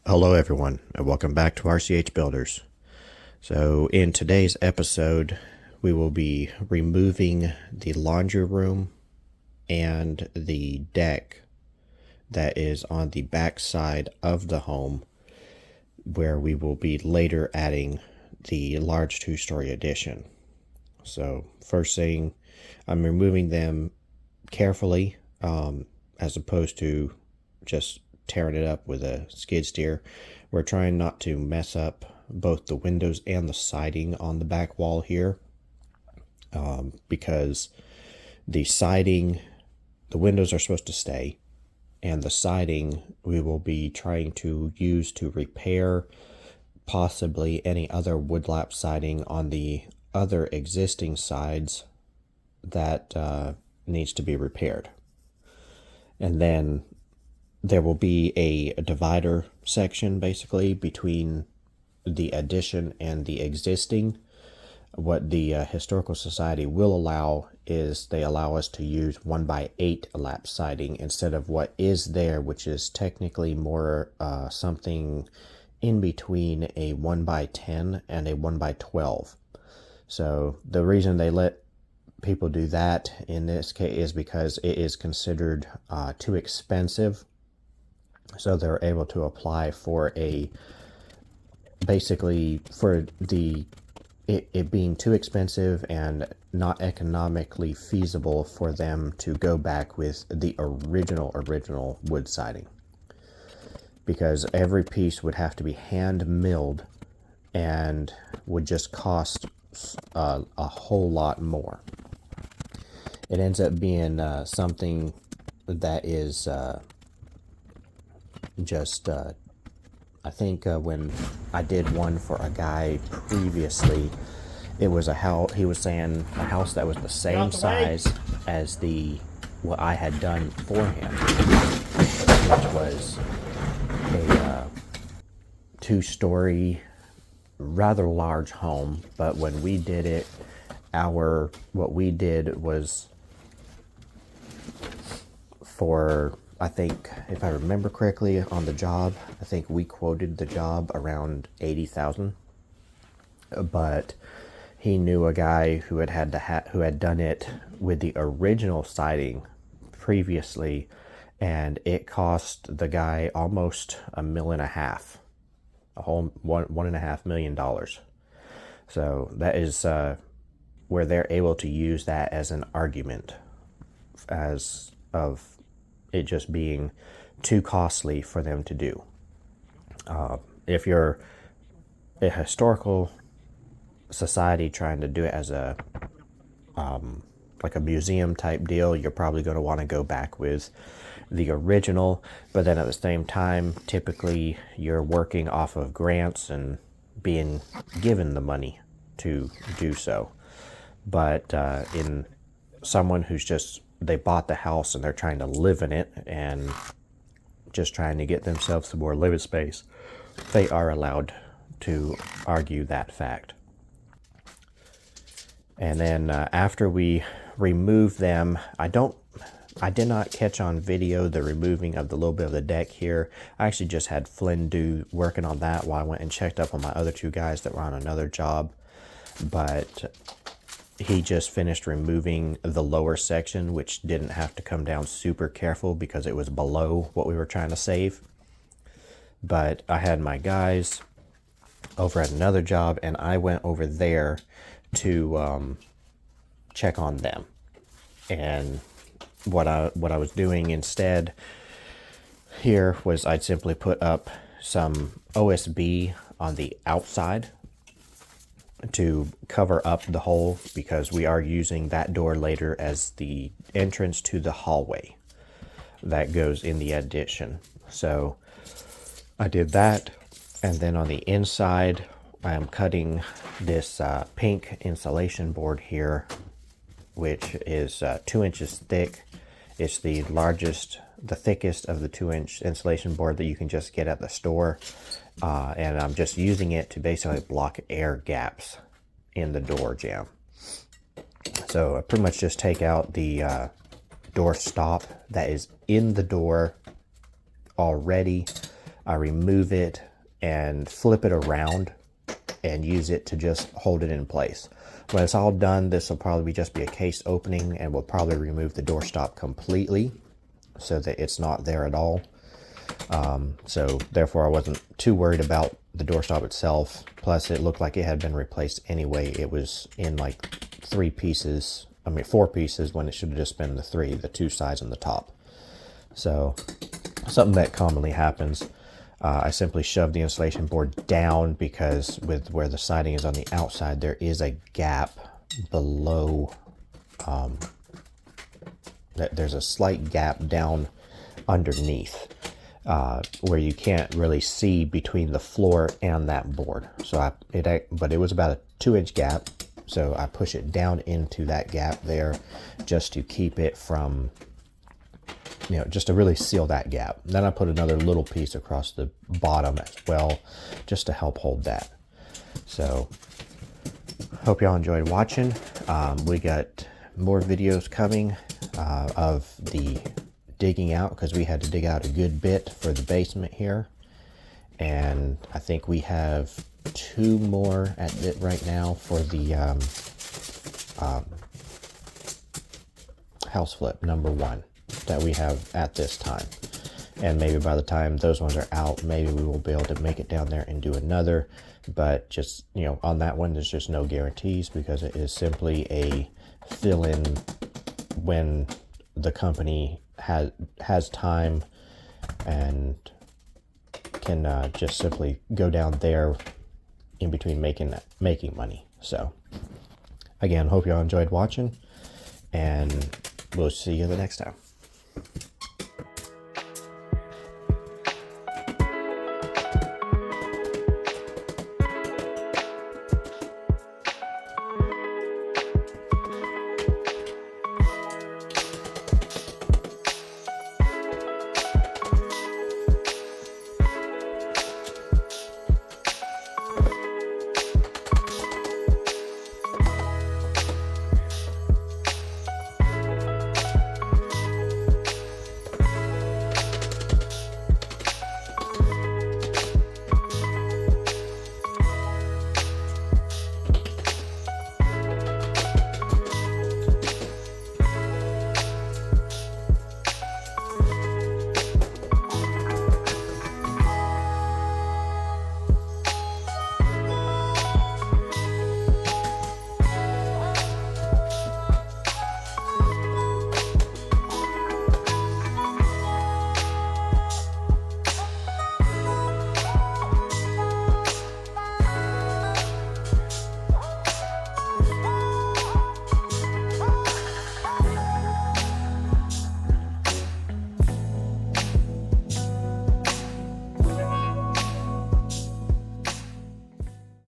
Hello everyone, and welcome back to RCH Builders. So in today's episode, we will be removing the laundry room and the deck that is on the back side of the home, where we will be later adding the large two-story addition. So first thing, I'm removing them carefully, as opposed to just tearing it up with a skid steer. We're trying not to mess up both the windows and the siding on the back wall here, because the siding, the windows are supposed to stay, and the siding we will be trying to use to repair possibly any other woodlap siding on the other existing sides that needs to be repaired. And then there will be a divider section basically between the addition and the existing. What the Historical Society will allow is they allow us to use 1x8 lap siding instead of what is there, which is technically more something in between a 1x10 and a 1x12. So the reason they let people do that in this case is because it is considered too expensive. So they're able to apply for basically for it being too expensive and not economically feasible for them to go back with the original wood siding, because every piece would have to be hand milled and would just cost a whole lot more. It ends up being something that is I think when I did one for a guy previously, it was he was saying a house that was the same size as what I had done for him, which was a two-story, rather large home. But when we did it, what we did was for, I think, if I remember correctly, on the job, I think we quoted the job around $80,000. But he knew a guy who had done it with the original siding previously, and it cost the guy almost $1.5 million, a whole $1.5 million. So that is where they're able to use that as an argument, as of it just being too costly for them to do. If you're a historical society trying to do it as a like a museum type deal, you're probably going to want to go back with the original. But then at the same time, typically you're working off of grants and being given the money to do so. But in someone who's just, they bought the house and they're trying to live in it and just trying to get themselves some more living space, they are allowed to argue that fact. And then after we remove them, I did not catch on video the removing of the little bit of the deck here. I actually just had Flynn working on that while I went and checked up on my other two guys that were on another job. But he just finished removing the lower section, which didn't have to come down super careful because it was below what we were trying to save. But I had my guys over at another job, and I went over there to check on them. And what I was doing instead here was I'd simply put up some OSB on the outside to cover up the hole, because we are using that door later as the entrance to the hallway that goes in the addition. So I did that, and then on the inside I am cutting this pink insulation board here, which is 2 inches thick. It's the thickest of the 2-inch insulation board that you can just get at the store. And I'm just using it to basically block air gaps in the door jamb. So I pretty much just take out the door stop that is in the door already. I remove it and flip it around and use it to just hold it in place. When it's all done, this will probably just be a case opening, and we'll probably remove the doorstop completely so that it's not there at all. So therefore I wasn't too worried about the doorstop itself. Plus it looked like it had been replaced anyway. It was in like 4 pieces when it should have just been the 2 sides and the top. So something that commonly happens. I simply shoved the insulation board down because with where the siding is on the outside, there is a gap below. There's a slight gap down underneath where you can't really see between the floor and that board. So but it was about a 2-inch gap. So I push it down into that gap there just to keep it from, just to really seal that gap. Then I put another little piece across the bottom as well, just to help hold that. So hope y'all enjoyed watching. We got more videos coming of the digging out, because we had to dig out a good bit for the basement here. And I think we have 2 more at it right now for the house flip number 1 that we have at this time. And maybe by the time those ones are out, maybe we will be able to make it down there and do another. But just, on that one, there's just no guarantees, because it is simply a fill-in when the company has time and can just simply go down there in between making money. So again, hope y'all enjoyed watching, and we'll see you the next time.